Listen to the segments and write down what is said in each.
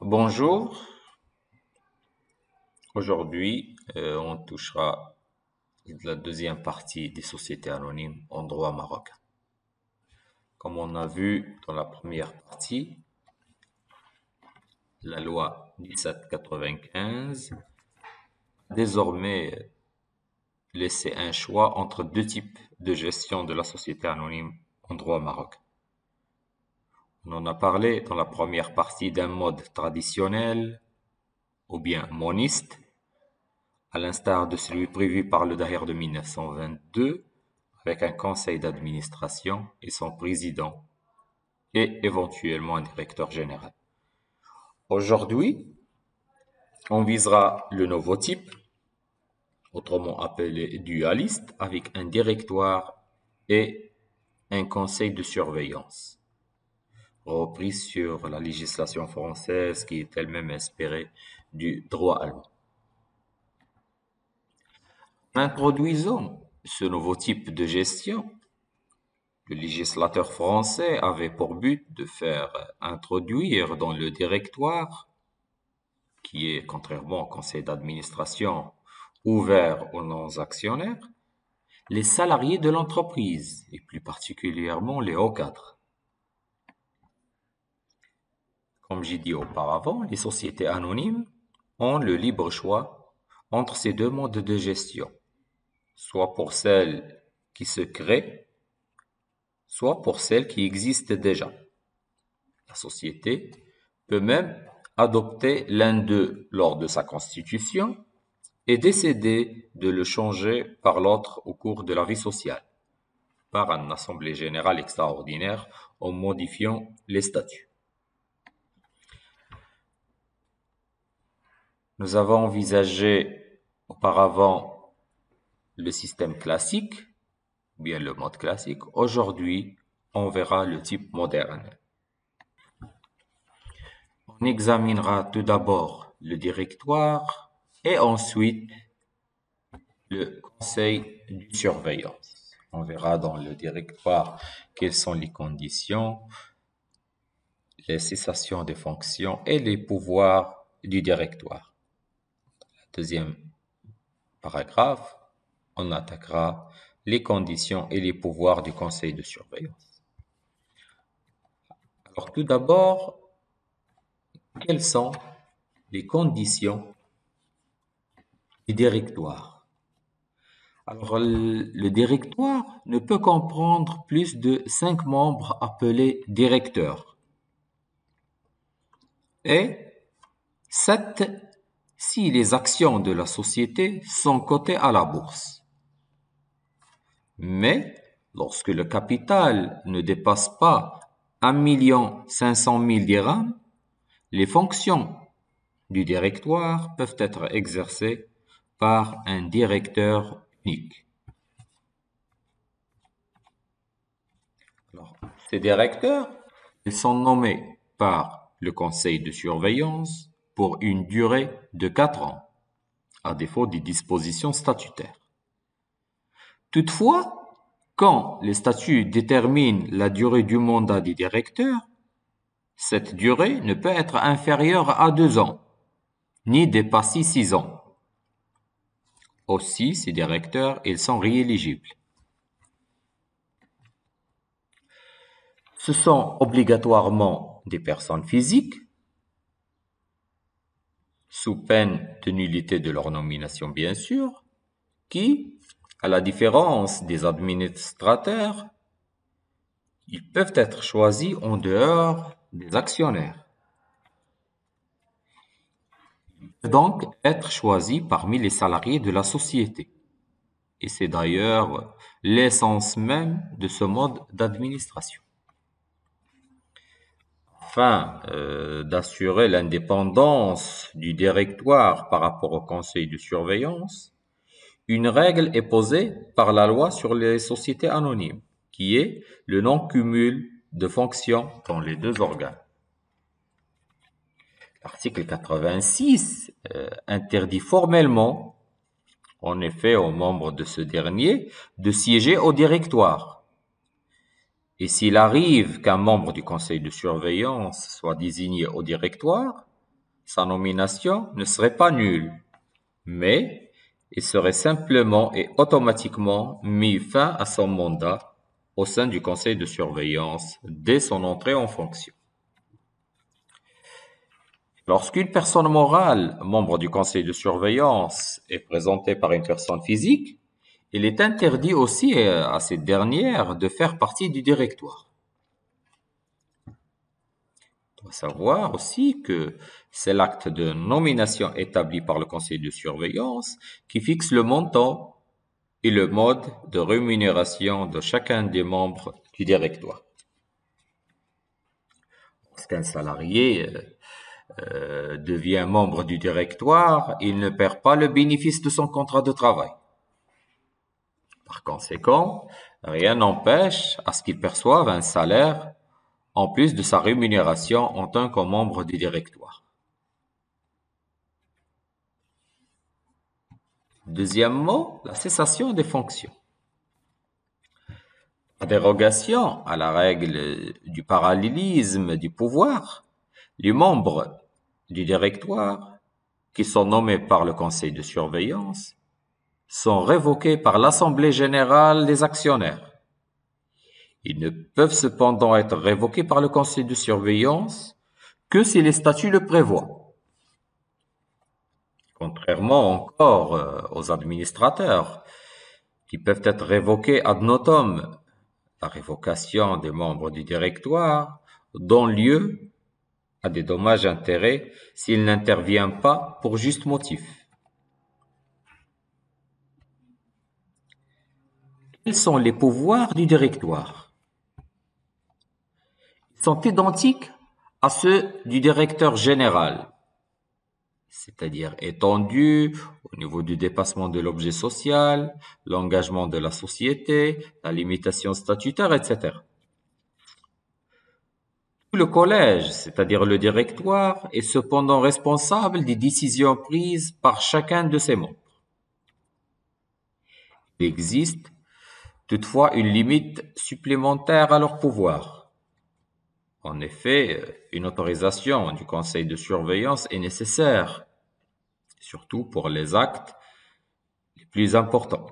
Bonjour, aujourd'hui on touchera la deuxième partie des sociétés anonymes en droit marocain. Comme on a vu dans la première partie, la loi 1795 a désormais laissé un choix entre deux types de gestion de la société anonyme en droit marocain. On en a parlé dans la première partie d'un mode traditionnel ou bien moniste, à l'instar de celui prévu par le Daher de 1922, avec un conseil d'administration et son président, et éventuellement un directeur général. Aujourd'hui, on visera le nouveau type, autrement appelé dualiste, avec un directoire et un conseil de surveillance, repris sur la législation française qui est elle-même inspirée du droit allemand. Introduisons ce nouveau type de gestion. Le législateur français avait pour but de faire introduire dans le directoire, qui est contrairement au conseil d'administration ouvert aux non-actionnaires, les salariés de l'entreprise et plus particulièrement les hauts cadres. Comme j'ai dit auparavant, les sociétés anonymes ont le libre choix entre ces deux modes de gestion, soit pour celles qui se créent, soit pour celles qui existent déjà. La société peut même adopter l'un d'eux lors de sa constitution et décider de le changer par l'autre au cours de la vie sociale, par une assemblée générale extraordinaire en modifiant les statuts. Nous avons envisagé auparavant le système classique, ou bien le mode classique. Aujourd'hui, on verra le type moderne. On examinera tout d'abord le directoire et ensuite le conseil de surveillance. On verra dans le directoire quelles sont les conditions, les cessations des fonctions et les pouvoirs du directoire. Deuxième paragraphe, on attaquera les conditions et les pouvoirs du conseil de surveillance. Alors tout d'abord, quelles sont les conditions du directoire? Alors le directoire ne peut comprendre plus de 5 membres appelés directeurs et 7 si les actions de la société sont cotées à la bourse. Mais lorsque le capital ne dépasse pas 1 500 000 dirhams, les fonctions du directoire peuvent être exercées par un directeur unique. Alors, ces directeurs, ils sont nommés par le conseil de surveillance pour une durée de 4 ans, à défaut des dispositions statutaires. Toutefois, quand les statuts déterminent la durée du mandat des directeurs, cette durée ne peut être inférieure à 2 ans, ni dépasser 6 ans. Aussi, ces directeurs, ils sont rééligibles. Ce sont obligatoirement des personnes physiques, sous peine de nullité de leur nomination bien sûr, qui, à la différence des administrateurs, ils peuvent être choisis en dehors des actionnaires. Ils peuvent donc être choisis parmi les salariés de la société. Et c'est d'ailleurs l'essence même de ce mode d'administration. Afin d'assurer l'indépendance du directoire par rapport au conseil de surveillance, une règle est posée par la loi sur les sociétés anonymes, qui est le non-cumul de fonctions dans les deux organes. L'article 86 interdit formellement, en effet, aux membres de ce dernier de siéger au directoire. Et s'il arrive qu'un membre du conseil de surveillance soit désigné au directoire, sa nomination ne serait pas nulle, mais il serait simplement et automatiquement mis fin à son mandat au sein du conseil de surveillance dès son entrée en fonction. Lorsqu'une personne morale, membre du conseil de surveillance, est présentée par une personne physique, il est interdit aussi à cette dernière de faire partie du directoire. Il faut savoir aussi que c'est l'acte de nomination établi par le conseil de surveillance qui fixe le montant et le mode de rémunération de chacun des membres du directoire. Lorsqu'un salarié devient membre du directoire, il ne perd pas le bénéfice de son contrat de travail. Par conséquent, rien n'empêche à ce qu'il perçoive un salaire en plus de sa rémunération en tant que membre du directoire. Deuxièmement, la cessation des fonctions. En dérogation à la règle du parallélisme du pouvoir, les membres du directoire, qui sont nommés par le conseil de surveillance, sont révoqués par l'Assemblée générale des actionnaires. Ils ne peuvent cependant être révoqués par le conseil de surveillance que si les statuts le prévoient. Contrairement encore aux administrateurs, qui peuvent être révoqués ad notam, la révocation des membres du directoire donne lieu à des dommages-intérêts s'il n'intervient pas pour juste motif. Quels sont les pouvoirs du directoire? Ils sont identiques à ceux du directeur général, c'est-à-dire étendus au niveau du dépassement de l'objet social, l'engagement de la société, la limitation statutaire, etc. Le collège, c'est-à-dire le directoire, est cependant responsable des décisions prises par chacun de ses membres. Il existe toutefois une limite supplémentaire à leur pouvoir. En effet, une autorisation du conseil de surveillance est nécessaire, surtout pour les actes les plus importants.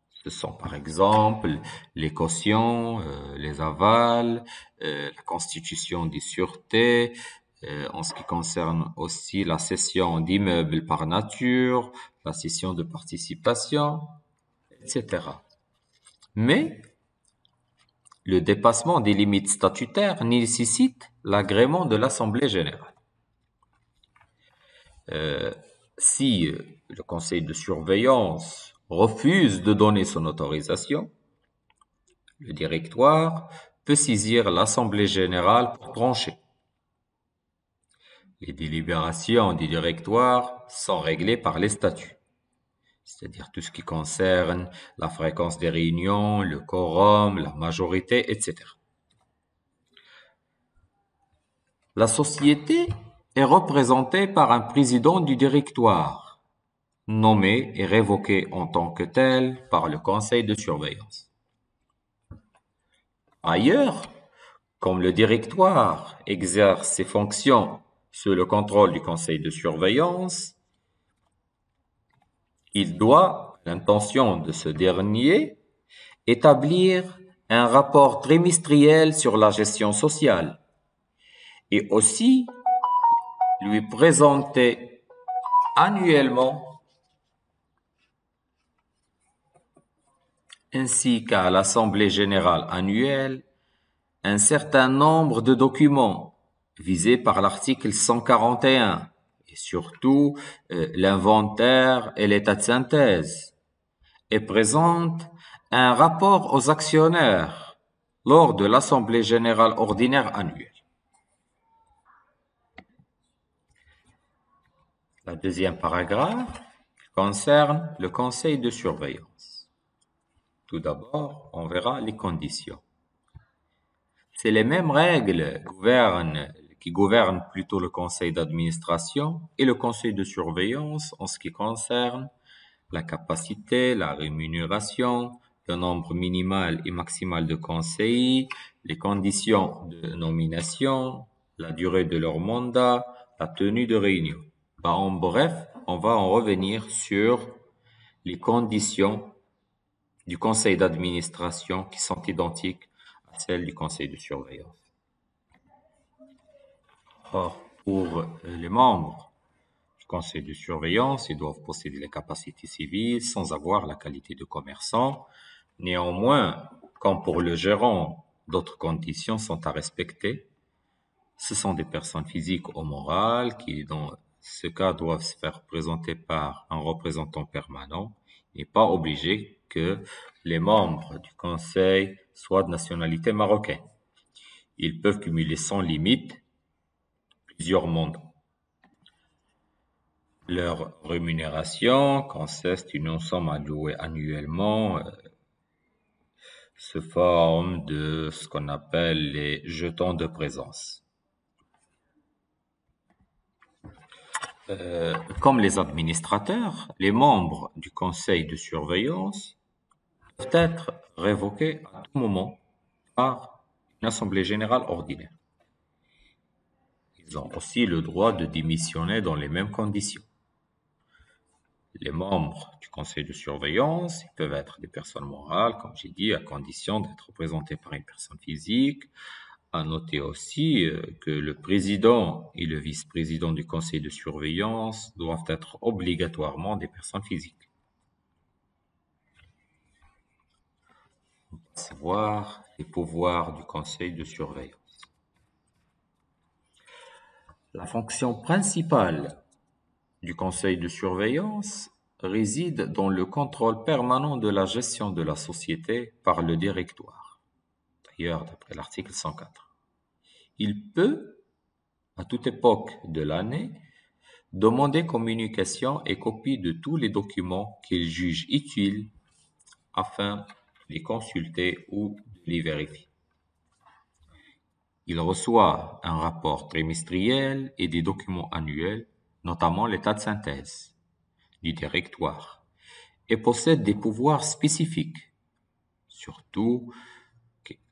Ce sont par exemple les cautions, les avals, la constitution des sûretés, en ce qui concerne aussi la cession d'immeubles par nature, la cession de participation, etc. Mais le dépassement des limites statutaires nécessite l'agrément de l'Assemblée générale. Si le conseil de surveillance refuse de donner son autorisation, le directoire peut saisir l'Assemblée générale pour trancher. Les délibérations du directoire sont réglées par les statuts, c'est-à-dire tout ce qui concerne la fréquence des réunions, le quorum, la majorité, etc. La société est représentée par un président du directoire, nommé et révoqué en tant que tel par le conseil de surveillance. Ailleurs, comme le directoire exerce ses fonctions sous le contrôle du conseil de surveillance, il doit, à l'intention de ce dernier, établir un rapport trimestriel sur la gestion sociale et aussi lui présenter annuellement ainsi qu'à l'Assemblée générale annuelle un certain nombre de documents visés par l'article 141 et surtout l'inventaire et l'état de synthèse et présente un rapport aux actionnaires lors de l'Assemblée générale ordinaire annuelle. La deuxième paragraphe concerne le conseil de surveillance. Tout d'abord, on verra les conditions. C'est les mêmes règles qui gouvernent plutôt le conseil d'administration et le conseil de surveillance en ce qui concerne la capacité, la rémunération, le nombre minimal et maximal de conseillers, les conditions de nomination, la durée de leur mandat, la tenue de réunion. En bref, on va en revenir sur les conditions du conseil d'administration qui sont identiques à celles du conseil de surveillance. Or, pour les membres du conseil de surveillance, ils doivent posséder les capacités civiles sans avoir la qualité de commerçant. Néanmoins, comme pour le gérant, d'autres conditions sont à respecter. Ce sont des personnes physiques ou morales qui, dans ce cas, doivent se faire présenter par un représentant permanent. Il n'est pas obligé que les membres du conseil soient de nationalité marocaine. Ils peuvent cumuler sans limite plusieurs mandats. Leur rémunération consiste d'une somme allouée annuellement se forme de ce qu'on appelle les jetons de présence. Comme les administrateurs, les membres du conseil de surveillance peuvent être révoqués à tout moment par une assemblée générale ordinaire. Ils ont aussi le droit de démissionner dans les mêmes conditions. Les membres du conseil de surveillance peuvent être des personnes morales, comme j'ai dit, à condition d'être représentés par une personne physique. À noter aussi que le président et le vice-président du conseil de surveillance doivent être obligatoirement des personnes physiques. On va voir les pouvoirs du conseil de surveillance. La fonction principale du conseil de surveillance réside dans le contrôle permanent de la gestion de la société par le directoire. D'ailleurs, d'après l'article 104. Il peut, à toute époque de l'année, demander communication et copie de tous les documents qu'il juge utiles afin de les consulter ou de les vérifier. Il reçoit un rapport trimestriel et des documents annuels, notamment l'état de synthèse du directoire, et possède des pouvoirs spécifiques, surtout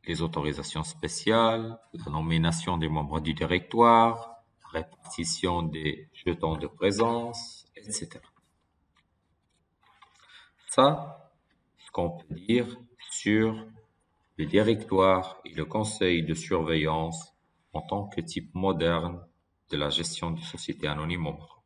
les autorisations spéciales, la nomination des membres du directoire, la répartition des jetons de présence, etc. Ça, ce qu'on peut dire sur le directoire et le conseil de surveillance en tant que type moderne de la gestion de sociétés anonymes au Maroc.